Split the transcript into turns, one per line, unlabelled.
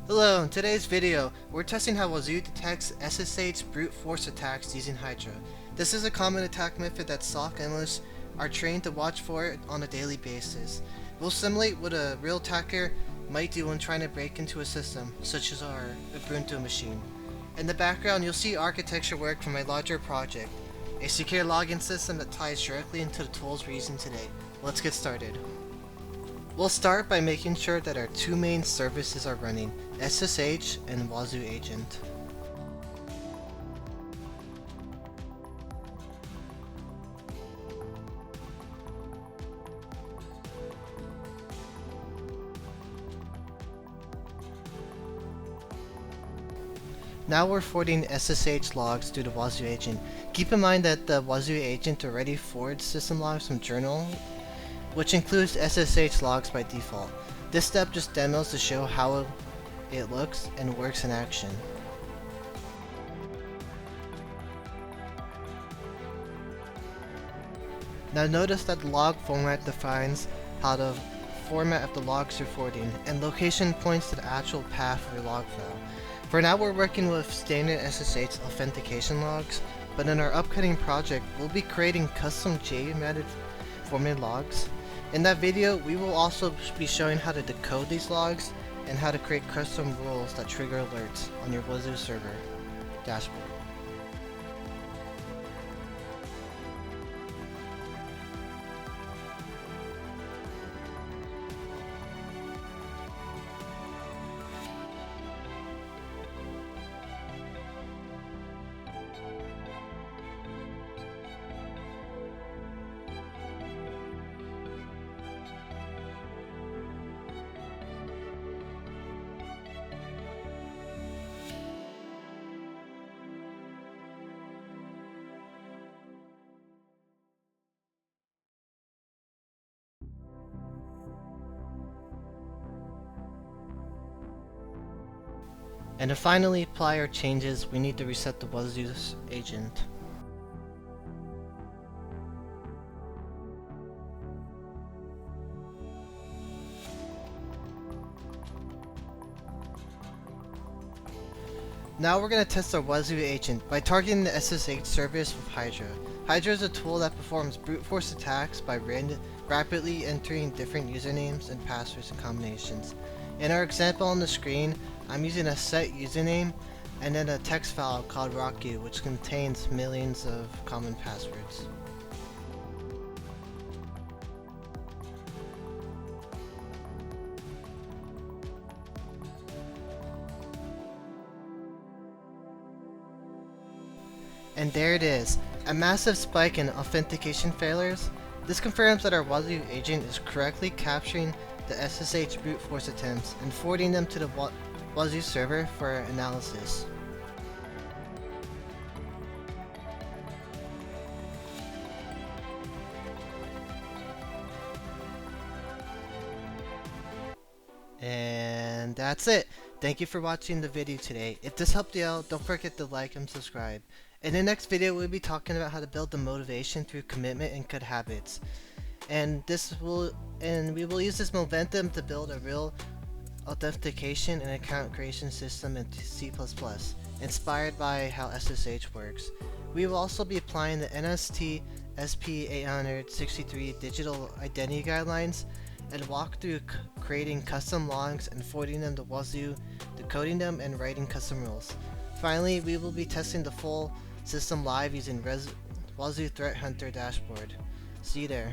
Hello, in today's video, we're testing how Wazuh detects SSH brute force attacks using Hydra. This is a common attack method that SOC analysts are trained to watch for on a daily basis. We'll simulate what a real attacker might do when trying to break into a system, such as our Ubuntu machine. In the background, you'll see architecture work from a larger project, a secure login system that ties directly into the tools we're using today. Let's get started. We'll start by making sure that our two main services are running, SSH and Wazuh Agent. Now we're forwarding SSH logs to the Wazuh Agent. Keep in mind that the Wazuh Agent already forwards system logs from journal, which includes SSH logs by default. This step just demos to show how it looks and works in action. Now notice that the log format defines how the format of the logs you're forwarding, and location points to the actual path of your log file. For now we're working with standard SSH authentication logs, but in our upcoming project we'll be creating custom JMated formatted logs. In that video, we will also be showing how to decode these logs and how to create custom rules that trigger alerts on your Wazuh server dashboard. And to finally apply our changes, we need to reset the Wazuh agent. Now we're going to test our Wazuh agent by targeting the SSH service with Hydra. Hydra is a tool that performs brute force attacks by rapidly entering different usernames and passwords and combinations. In our example on the screen, I'm using a set username and then a text file called Rocky, which contains millions of common passwords. And there it is, a massive spike in authentication failures. This confirms that our Wazuh agent is correctly capturing the SSH brute force attempts and forwarding them to the Wazuh server for analysis. And that's it. Thank you for watching the video today. If this helped you out, don't forget to like and subscribe. In the next video, we'll be talking about how to build the motivation through commitment and good habits. And we will use this momentum to build a real authentication and account creation system in C++, inspired by how SSH works. We will also be applying the NST SP863 digital identity guidelines and walk through creating custom logs and forwarding them to Wazuh, decoding them, and writing custom rules. Finally, we will be testing the full system live using Wazuh Threat Hunter dashboard. See you there.